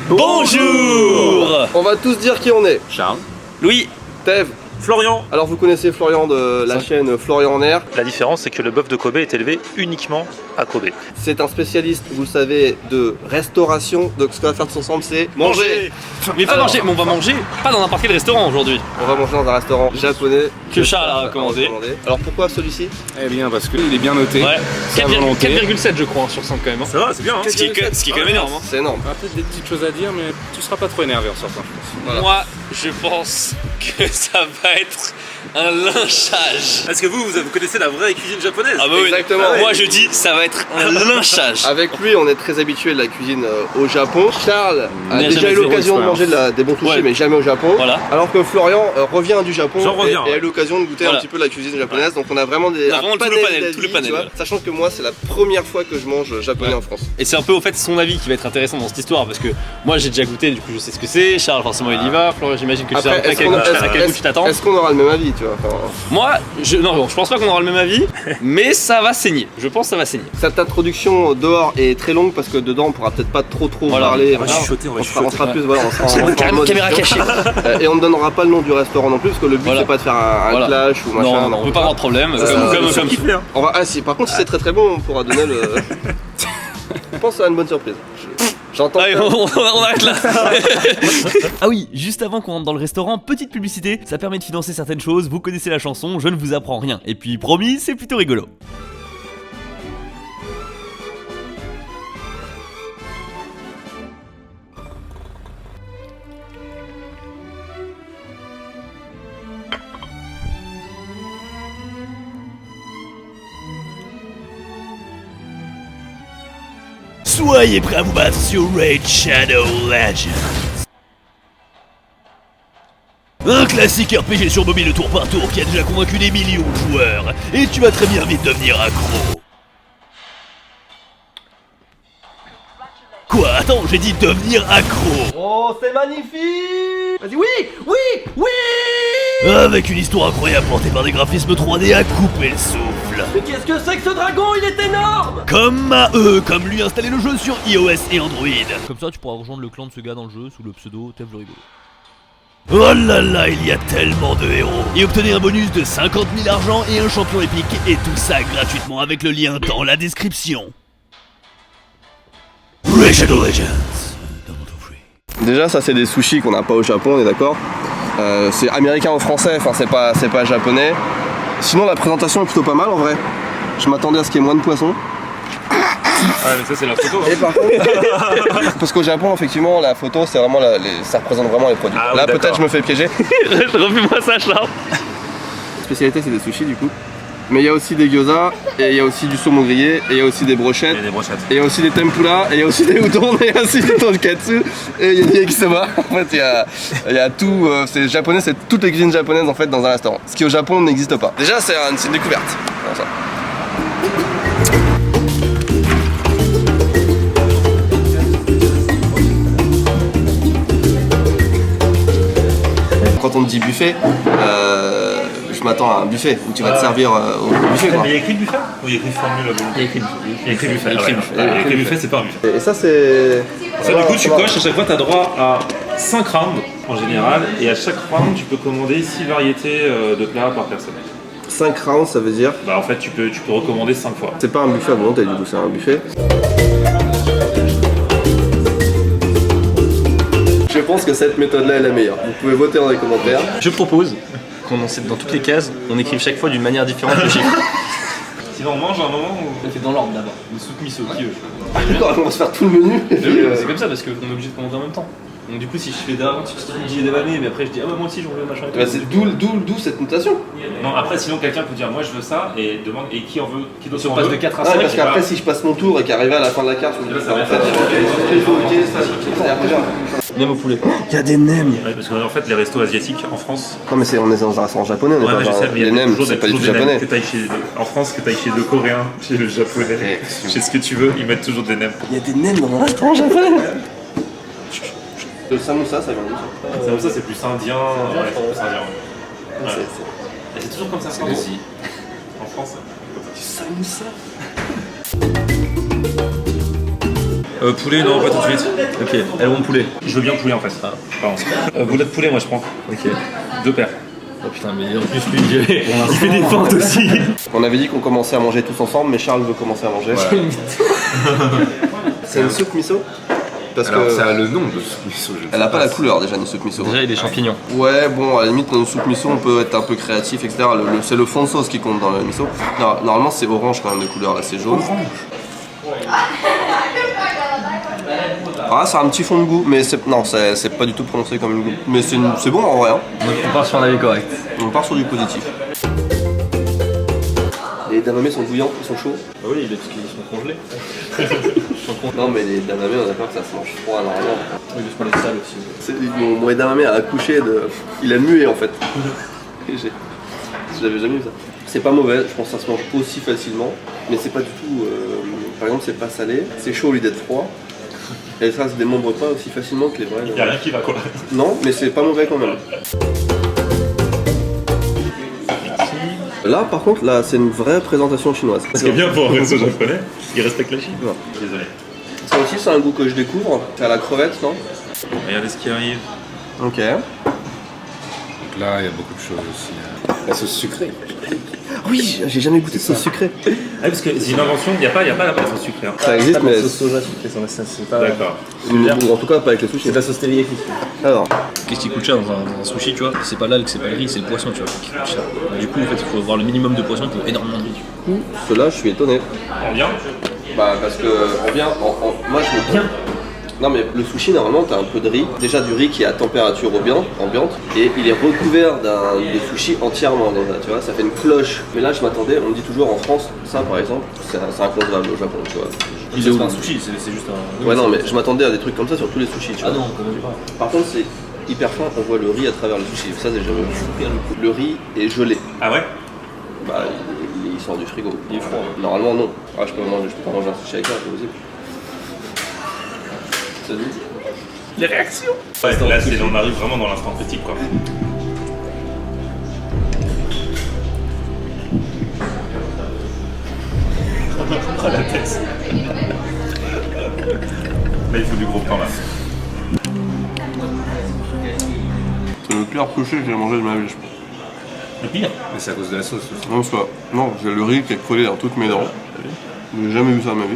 Bonjour. On va tous dire qui on est. Charles. Louis. Tev. Florian. Alors vous connaissez Florian de la chaîne Florian en Air. La différence, c'est que le bœuf de Kobe est élevé uniquement à Kobe. C'est un spécialiste, vous le savez, de restauration. Donc ce qu'on va faire tous ensemble, c'est manger. Mais pas manger, mais on va manger pas dans n'importe quel restaurant aujourd'hui. On va manger dans un restaurant japonais Que Charles a recommandé. Alors pourquoi celui-ci? Eh bien parce qu'il est bien noté. Ouais. C'est à volonté. 4,7 je crois sur 100 quand même. Ça va, c'est bien. Hein. Ce qui est quand même énorme. Hein. C'est énorme. On a peut-être des petites choses à dire, mais tu seras pas trop énervé en sortant, je pense. Voilà. Moi, je pense que ça va être un lynchage. Est-ce que vous connaissez la vraie cuisine japonaise? Ah bah oui. Exactement. Moi je dis ça va être un lynchage. Avec lui, on est très habitué de la cuisine au Japon. Charles a N'a déjà jamais eu fait l'occasion de manger des bons sushis, Ouais. mais jamais au Japon. Voilà. Alors que Florian revient du Japon J'en reviens, et a ouais. eu l'occasion de goûter Voilà. un petit peu la cuisine japonaise. Donc on a vraiment On a vraiment tout le panel, d'avis, tout le panel, tu vois. ouais. Sachant que moi, c'est la première fois que je mange japonais en France. Et c'est un peu au fait son avis qui va être intéressant dans cette histoire parce que moi j'ai déjà goûté, du coup je sais ce que c'est. Charles forcément il y va. Florian j'imagine que tu sais Après, un peu à est-ce quel qu'on- goût est-ce- à quel goût tu t'attends. Est-ce qu'on aura le même avis, tu vois? Enfin, Moi non, je pense pas qu'on aura le même avis, mais ça va saigner. Je pense que ça va saigner. cette introduction dehors est très longue parce que dedans on pourra peut-être pas trop Voilà. parler. On va Voilà. chuchoter, on va On sera chuchoter. plus, voilà, on sera en mode Caméra cachée. Et on ne donnera pas le nom du restaurant non plus parce que le but Voilà. c'est pas de faire un Voilà. clash ou machin. Non, on peut pas avoir de problème. Comme Kiffé, hein. On va, si, par contre si c'est très très bon on pourra donner le. Je pense que ça va une bonne surprise. J'entends. Allez, on arrête là. Ah oui, juste avant qu'on rentre dans le restaurant, petite publicité, ça permet de financer certaines choses, vous connaissez la chanson, je ne vous apprends rien. Et puis promis, c'est plutôt rigolo. Soyez prêts à vous battre sur Raid Shadow Legends. Un classique RPG sur mobile tour par tour qui a déjà convaincu des millions de joueurs. Et tu vas très bien vite devenir accro. Quoi? Attends, j'ai dit devenir accro. Oh c'est magnifique. Vas-y oui, oui, oui. Avec une histoire incroyable portée par des graphismes 3D à couper le souffle. Mais qu'est-ce que c'est que ce dragon? Il est énorme. Comme à eux, comme lui, installer le jeu sur iOS et Android. Comme ça, tu pourras rejoindre le clan de ce gars dans le jeu sous le pseudo Tev le rigolo. Oh là là, il y a tellement de héros. Et obtenez un bonus de 50 000 argent et un champion épique. Et tout ça gratuitement avec le lien dans la description. Raid Shadow Legends. Déjà ça c'est des sushis qu'on n'a pas au Japon, on est d'accord. C'est américain ou français, enfin c'est pas japonais. Sinon la présentation est plutôt pas mal en vrai. Je m'attendais à ce qu'il y ait moins de poissons. Ah, mais ça, c'est la photo. Et par contre, parce qu'au Japon, effectivement, la photo, c'est vraiment ça représente vraiment les produits. Ah oui, là, d'accord. peut-être, je me fais piéger. Refais-moi ça, Charles. La spécialité, c'est des sushis, du coup. Mais il y a aussi des gyoza, et il y a aussi du saumon grillé, et il y a aussi des brochettes, Il y a des brochettes. et il y a aussi des tempura, et il y a aussi des udon, et il y a aussi des tonkatsu, et il y a des yakisoba. En fait, il y a tout. C'est japonais, c'est toutes les cuisines japonaises en fait dans un restaurant. Ce qui au Japon n'existe pas. Déjà, c'est une découverte. Voilà, ça. Quand on te dit buffet, je m'attends à un buffet où tu vas te servir au buffet quoi. Mais il y a écrit buffet? Ou il y a écrit formule? Il y a écrit buffet. Il y a écrit buffet. Il y a écrit buffet, c'est pas un buffet. Et ça c'est. Ça, du coup, tu coches, à chaque fois, tu as droit à 5 rounds en général, et à chaque round, tu peux commander 6 variétés de plats par personne. 5 rounds ça veut dire. Bah, en fait, tu peux recommander 5 fois. C'est pas un buffet à volonté du coup, c'est un buffet. Je pense que cette méthode là est la meilleure. Vous pouvez voter dans les commentaires. Je propose qu'on dans toutes les cases, on écrive chaque fois d'une manière différente le chiffre. Sinon, on mange à un moment où. On fait dans l'ordre d'abord. Une soupe miso qui veut. D'accord, on va se faire tout le menu. C'est comme ça parce qu'on est obligé de commander en même temps. Donc du coup si je fais d'avant, si je dis des vannées, mais après je dis ah bah moi aussi j'en veux machin et tout. Bah, c'est d'où cette notation. Non, après, sinon, quelqu'un peut dire moi je veux ça, et demande et qui en veut? Qui d'autre Si on en passe veut? de 4 à Ah, 5, parce qu'après si je passe mon tour et qu'arrivé à la fin de la carte, je me dis Ça va en fait être il faut utiliser ça. Et après, genre, même au poulet. il y a des nems. Ouais, parce qu'en fait, les restos asiatiques en France. Non mais on est dans un restaurant japonais, on est Ouais, pas mais je dans sais, mais il y les a nems, toujours c'est pas du tout des nems japonais. que t'ailles en France, que t'ailles chez le coréen, chez le japonais, chez ce que tu veux, ils mettent toujours des nems. Il y a des nems dans un restaurant japonais. Le samoussa, ça vient d'où ça? Ça, c'est plus indien. Ouais, c'est plus indien. Ouais. C'est- Et c'est toujours comme ça, France aussi. En France. Du samoussa. Poulet, non, pas tout de suite. Ok, elles vont poulet. Je veux bien poulet en fait. Pardon. Boulette poulet, moi je prends. Ok. 2 paires. Oh putain, mais en plus, lui, Il fait des fentes aussi. On avait dit qu'on commençait à manger tous ensemble, mais Charles veut commencer à manger. C'est une soupe miso? Parce Alors, que ça a le nom de soupe miso. elle a pas la couleur déjà, une soupe miso. Déjà, il y a des champignons. Ouais, bon, à la limite, dans une soupe miso, on peut être un peu créatif, etc. C'est le fond de sauce qui compte dans le miso. Non, normalement, c'est orange quand même de couleur, là, c'est jaune. Ah, ça a un petit fond de goût, mais c'est pas du tout prononcé comme une goût. Mais c'est bon en vrai, hein. On part sur un avis correct. On part sur du positif. Les damamés sont bouillants, ils sont chauds. Ah oui, parce qu'ils sont congelés. Non, mais les damamés, on a peur que ça se mange froid normalement. Oui, parce qu'on les sale aussi. Mon damamé a accouché de. Il a mué en fait. J'avais jamais vu ça. C'est pas mauvais, je pense que ça se mange aussi facilement, mais c'est pas du tout. Par exemple, c'est pas salé, c'est chaud au lieu d'être froid. Et ça se démembre pas aussi facilement que les vrais. Y'a rien qui va quoi. Non, mais c'est pas mauvais quand même. Là, par contre, là, c'est une vraie présentation chinoise. Ce qui est bien pour un resto japonais, il respecte la Chine. Non. Désolé. Ça aussi, c'est un goût que je découvre. C'est à la crevette, non? Regardez ce qui arrive. Ok. Donc là, il y a beaucoup de choses aussi. La sauce sucrée. Oui, j'ai jamais goûté de sauce sucrée. Ah, parce que c'est une invention, il n'y a pas la sauce sucrée. Hein. Ça existe, mais. soja sucré, c'est pas. D'accord. Ou en tout cas, pas avec les sushis. C'est de la sauce teriyaki. Alors, Qu'est-ce qui coûte cher dans un sushi, tu vois? C'est pas l'algue, c'est pas le riz, c'est le poisson, tu vois, qui coûte cher. Du coup, en fait, il faut avoir le minimum de poisson pour énormément de riz. ceux-là, je suis étonné. On vient. Bah, parce que on vient. Moi, je me dis. Non, mais le sushi, normalement, t'as un peu de riz. Déjà, du riz qui est à température ambiante. Et il est recouvert de sushi entièrement. Déjà, tu vois, ça fait une cloche. Mais là, je m'attendais, on me dit toujours en France, ça par exemple, c'est inconcevable au Japon, tu vois. C'est pas un sushi, c'est juste un. Ouais, non, mais je m'attendais à des trucs comme ça sur tous les sushis, tu vois. Ah non, quand même pas. Par contre, c'est hyper fin, on voit le riz à travers le sushi. Ça, c'est jamais vu. Le riz est gelé. Ah ouais. Bah, il sort du frigo. Il est froid. Normalement, non. Ah, je peux pas manger un sushi avec ça, c'est possible. Ça dit? Les réactions. Ouais, là, on arrive vraiment dans l'instant critique quoi. Ah, la tête. Là, il faut du gros pain là. C'est le pire sushi que j'ai mangé de ma vie, je pense. Le pire. Mais c'est à cause de la sauce aussi. Non, c'est pas. Non, j'ai le riz qui est collé dans toutes mes dents. J'ai jamais vu ça de ma vie,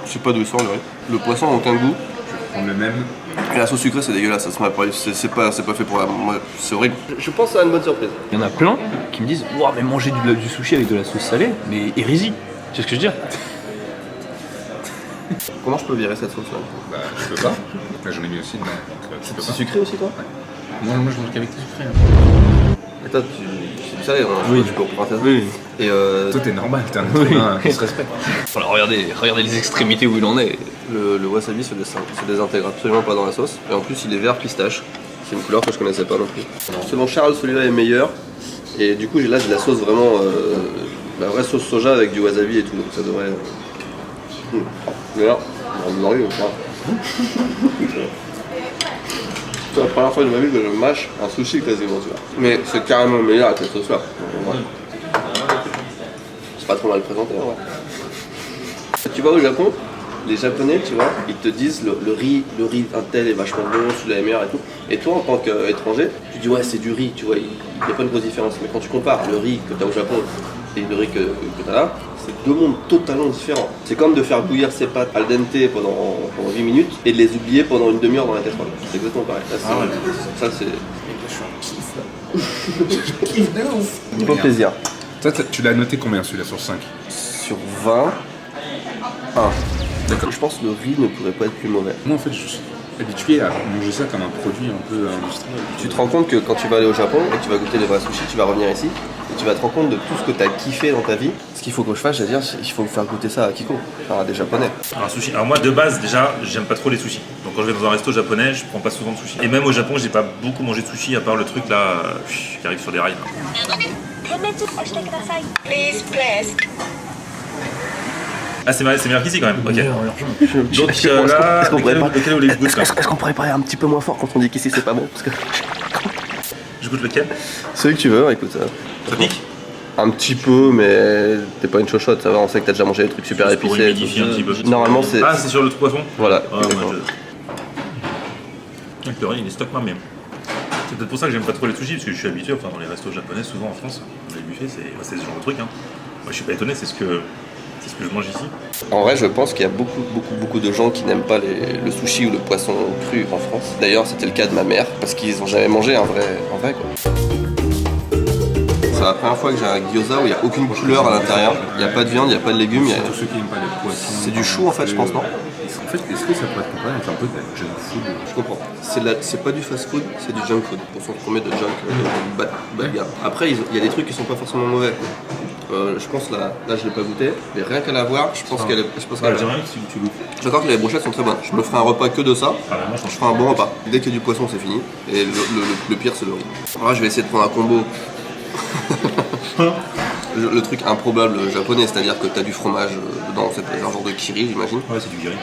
je sais pas d'où il sort le riz. Le poisson a aucun goût. On le même. Et la sauce sucrée, c'est dégueulasse, ça se m'a pas. C'est pas fait pour la. C'est horrible. Je pense que ça a une bonne surprise. Il y en a plein qui me disent waouh, mais manger du sushi avec de la sauce salée, mais hérésie. Tu sais ce que je veux dire? Comment je peux virer cette sauce là? Bah, je peux pas. Là, j'en ai mis aussi dedans. Donc, tu peux C'est pas. sucré aussi, toi? Moi, je mange qu'avec du sucré. Et toi, c'est du salé, oui. Tu peux reprendre ça. Oui. Et Toi, t'es normal, t'es un être humain qui se respecte. Voilà, regardez les extrémités où il en est. le wasabi se désintègre absolument pas dans la sauce. Et en plus, il est vert pistache. C'est une couleur que je connaissais pas non plus. Selon Charles, celui-là est meilleur. Et du coup, là, j'ai de la sauce vraiment. La vraie sauce soja avec du wasabi et tout. Donc ça devrait. Mais là, on en arrive, c'est la première fois de ma vie que je mâche un sushi quasiment, tu vois. Mais c'est carrément meilleur avec cette sauce-là. Ouais. C'est pas trop mal présenté, en vrai. Tu vas au Japon, les Japonais, tu vois, ils te disent le riz un tel est vachement bon, celui-là est meilleur et tout. Et toi, en tant qu'étranger, tu dis ouais, c'est du riz, tu vois, il n'y a pas une grosse différence. Mais quand tu compares le riz que tu as au Japon et le riz que tu as là, c'est deux mondes totalement différents. C'est comme de faire bouillir ses pâtes al dente pendant 8 minutes et de les oublier pendant une demi-heure dans la casserole. C'est exactement pareil. Là, ça, c'est. Je kiffe de ouf. Niveau plaisir. Toi, tu l'as noté combien celui-là sur 5? Sur 20, 1. D'accord. Je pense que le riz ne pourrait pas être plus mauvais. Moi, en fait, je suis habitué à manger ça comme un produit un peu industriel. Tu te rends compte que quand tu vas aller au Japon et que tu vas goûter les vrais sushis, tu vas revenir ici et tu vas te rendre compte de tout ce que tu as kiffé dans ta vie. Ce qu'il faut que je fasse, c'est-à-dire il faut faire goûter ça à quiconque, enfin à des Japonais. Un sushi. Alors moi de base déjà j'aime pas trop les sushis. Donc quand je vais dans un resto japonais, je prends pas souvent de sushi. Et même au Japon, j'ai pas beaucoup mangé de sushi à part le truc là qui arrive sur des rails. Ah c'est meilleur qu'ici quand même. Ok. Donc là, est-ce qu'on pourrait pas- lequel vous voulez que je goûte là Est-ce qu'on pourrait parler un petit peu moins fort quand on dit qu'ici c'est pas bon parce que... Je goûte lequel? Celui que tu veux, écoute ça. Ça pique? Un petit peu, mais t'es pas une chochotte, ça va, on sait que t'as déjà mangé des trucs super Juste pour épicés. humidifier un petit peu. Normalement, c'est. Ah, c'est sur le poisson. Voilà. Ah, moi, le riz, il est stock ma même. C'est peut-être pour ça que j'aime pas trop les sushis, parce que je suis habitué, enfin dans les restos japonais, souvent en France, dans les buffets, c'est ce genre de truc. Hein. Moi je suis pas étonné, c'est ce que je mange ici. En vrai, je pense qu'il y a beaucoup de gens qui n'aiment pas le sushi ou le poisson cru en France. D'ailleurs, c'était le cas de ma mère, parce qu'ils ont jamais mangé un vrai quoi. C'est la première fois que j'ai un gyoza où il n'y a aucune couleur à l'intérieur. Il n'y a pas de viande, il n'y a pas de légumes. Tous ceux qui n'aiment pas les poissons. C'est du chou en fait, je pense, non? En fait, est-ce que ça pourrait être comparé avec un peu de la junk food? Je comprends. C'est pas du fast food, c'est du junk food. Pour son premier de junk, bad gamme. Après, il y a des trucs qui sont pas forcément mauvais. Je pense là je l'ai pas goûté, mais rien qu'à la voir, je pense qu'elle est. Je pense qu'elle est. Tu goûtes. J'accorde que les brochettes sont très bonnes. Je me ferai un repas que de ça. Je ferai un bon repas. Dès qu'il y a du poisson, c'est fini. Et le pire, c'est le riz. Alors là, je vais essayer de prendre un combo. Le truc improbable japonais, c'est-à-dire que t'as du fromage dedans, c'est un genre de kiri, j'imagine. Ouais, c'est du gris.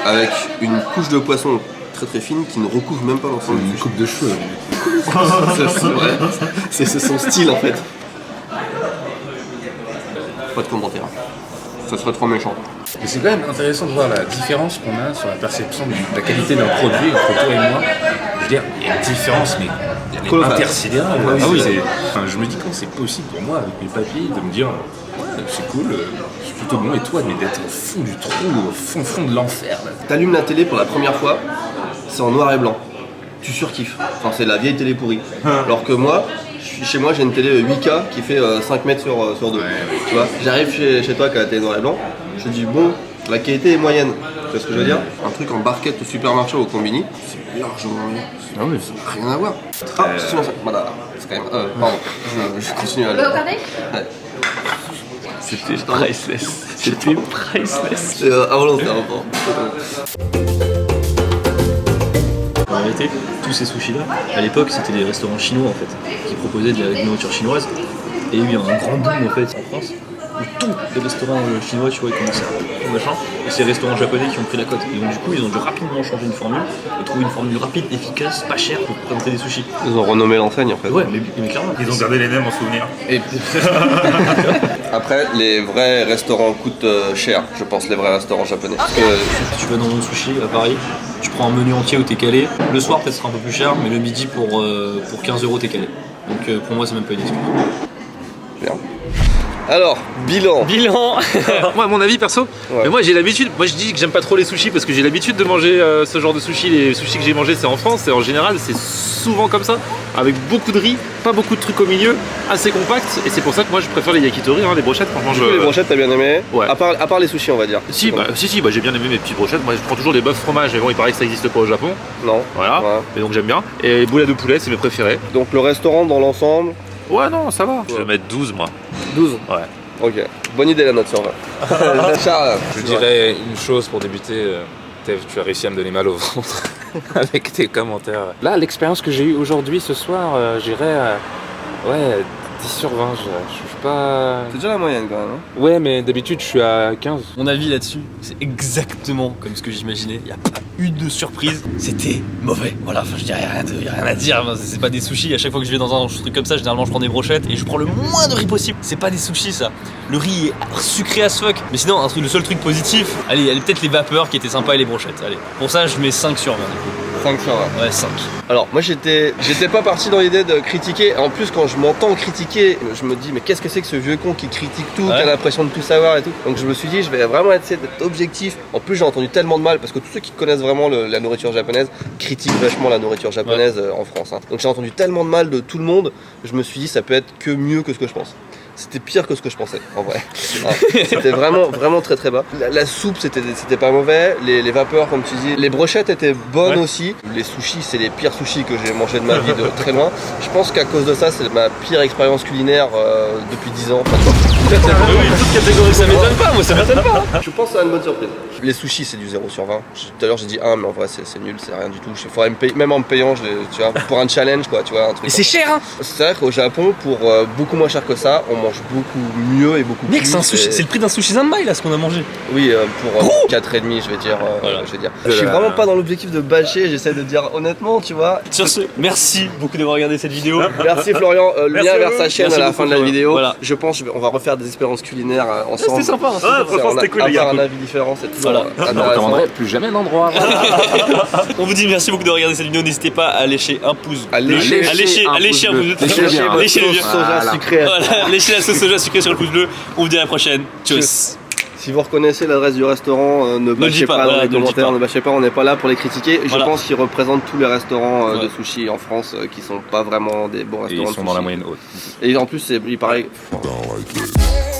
Avec une couche de poisson très fine qui ne recouvre même pas l'ensemble du Une coupe de cheveux. C'est vrai. C'est son style en fait. Pas de commentaire. Ça serait trop méchant. Mais c'est quand même intéressant de voir la différence qu'on a sur la perception de la qualité d'un produit entre toi et moi. Je veux dire, il y a une différence, mais elle est Colossal. intersidérale. Ah oui. Enfin, je me dis quand c'est possible pour moi, avec mes papiers, de me dire ouais, c'est cool, c'est plutôt bon, et toi, mais d'être au fond du trou, au fond de l'enfer. Là. T'allumes la télé pour la première fois, c'est en noir et blanc. Tu surkiffes. Enfin, c'est la vieille télé pourrie. Alors que moi, chez moi, j'ai une télé 8K qui fait 5 mètres sur 2. Tu vois, j'arrive chez toi qui a la télé noir et blanc, je dis bon, la qualité est moyenne. Tu vois ce que je veux dire? Un truc en barquette au supermarché ou au combini, c'est largement mieux. Ah oui. Ça n'a rien à voir. Ah, c'est bon, ça. Voilà, c'est quand même. Pardon, je continue à Vous regardez? Ouais. C'était priceless. C'était priceless. C'est involontaire, encore. En réalité, tous ces sushis là, à l'époque c'était des restaurants chinois en fait, qui proposaient de la nourriture chinoise. Et il y a eu un grand boom en fait en France, où tous les restaurants chinois tu vois ils commençaient à machin, et c'est les restaurants japonais qui ont pris la cote. Et donc du coup ils ont dû rapidement changer une formule, et trouver une formule rapide, efficace, pas chère pour présenter des sushis. Ils ont renommé l'enseigne en fait. Ouais mais clairement. Ils ont gardé les nems en souvenir. Et après, les vrais restaurants coûtent cher, je pense, les vrais restaurants japonais. Parce que Si tu vas dans un sushi à Paris, tu prends un menu entier où t'es calé. Le soir peut-être sera un peu plus cher, mais le midi pour 15 € t'es calé. Donc pour moi c'est même pas une excuse. bien. Alors, bilan. Moi, à mon avis perso, Ouais. mais moi j'ai l'habitude, moi je dis que j'aime pas trop les sushis parce que j'ai l'habitude de manger ce genre de sushis. Les sushis que j'ai mangés c'est en France et en général c'est souvent comme ça, avec beaucoup de riz, pas beaucoup de trucs au milieu, assez compact. Et c'est pour ça que moi je préfère les yakitori, hein, les brochettes. Franchement, Du coup, les brochettes, t'as bien aimé. Ouais. À part les sushis, on va dire. Si, j'ai bien aimé mes petites brochettes. Moi je prends toujours des bœufs fromage, mais bon, il paraît que ça existe pas au Japon. Non. Voilà, Ouais. et donc j'aime bien. Et les boulettes de poulet, c'est mes préférés. Donc, le restaurant dans l'ensemble, Ouais, non, ça va. Je vais mettre 12 moi. 12. Ouais. Ok. Bonne idée la note sur 20. Charles. Je dirais une chose pour débuter, Tev, tu as réussi à me donner mal au ventre avec tes commentaires. Là, l'expérience que j'ai eue aujourd'hui, ce soir, j'irais, ouais, 10 sur 20, je suis pas... C'est déjà la moyenne quand même. Hein. Ouais, mais d'habitude, je suis à 15. Mon avis là-dessus, c'est exactement comme ce que j'imaginais. Il n'y a pas eu de surprise. C'était mauvais. Voilà, enfin je dirais rien, y a rien à dire. Enfin, c'est pas des sushis. À chaque fois que je vais dans un truc comme ça, généralement je prends des brochettes et je prends le moins de riz possible. C'est pas des sushis ça. Le riz est sucré as fuck. Mais sinon, le seul truc positif, allez, peut-être les vapeurs qui étaient sympas et les brochettes. Allez, pour ça je mets 5 sur 20. 5 sur 20. Ouais, 5. Alors, moi j'étais pas parti dans l'idée de critiquer. En plus, quand je m'entends critiquer, je me dis, mais qu'est-ce que c'est que ce vieux con qui critique tout, qui a l'impression de tout savoir et tout. Donc, je me suis dit, je vais vraiment essayer d'être objectif. En plus, j'ai entendu tellement de mal parce que tous ceux qui connaissent vraiment la nourriture japonaise critiquent vachement la nourriture japonaise en France. Hein. Donc, j'ai entendu tellement de mal de tout le monde, je me suis dit, ça peut être que mieux que ce que je pense. C'était pire que ce que je pensais, en vrai. C'était vraiment très très bas. La soupe, c'était pas mauvais. Les vapeurs, comme tu dis. Les brochettes étaient bonnes aussi. Les sushis, c'est les pires sushis que j'ai mangé de ma vie de très loin. Je pense qu'à cause de ça, c'est ma pire expérience culinaire depuis 10 ans. Oui, toute catégorie, ça m'étonne pas, moi ça m'étonne pas. Je pense à une bonne surprise. les sushis c'est du 0 sur 20. Tout à l'heure j'ai dit 1 mais en vrai c'est nul, c'est rien du tout. Faudrait me payer, même en me payant, tu vois, pour un challenge quoi, tu vois, un truc. Et c'est cher hein. C'est vrai qu'au Japon, pour beaucoup moins cher que ça, on mange beaucoup mieux et beaucoup Mec, plus. c'est un sushi, c'est le prix d'un sushi Zanmai là ce qu'on a mangé. Oui, pour 4,5 je vais dire. Je suis vraiment pas dans l'objectif de bâcher, j'essaie de dire honnêtement, tu vois. Sur ce, merci beaucoup d'avoir regardé cette vidéo. Merci Florian, le Merci lien à vers vous. sa chaîne Merci à la beaucoup, fin de la Florian. vidéo. Voilà. Je pense qu'on va refaire des expériences culinaires ensemble. C'était sympa. Ouais, franchement c'était cool les gars. Avoir un avis différent, c'est toujours Je ne intéressant. recommanderais plus jamais l'endroit. On vous dit merci beaucoup de regarder cette vidéo. N'hésitez pas à lécher un pouce. À lécher à lécher un pouce bleu. Léchez bien. votre Léchez le sauce soja Voilà. sucrée. Voilà, léchez la sauce soja sucrée sur le pouce bleu. On vous dit à la prochaine. Tchuss. Si vous reconnaissez l'adresse du restaurant, ne le bâchez dis pas, pas dans voilà, les ne le dis commentaires, pas. ne bâchez pas, on n'est pas là pour les critiquer. Voilà. Je pense qu'ils représentent tous les restaurants de Ouais. sushi en France qui sont pas vraiment des bons Et restaurants ils de sont dans la sushi. moyenne haute. Et en plus, il paraît. Down like that.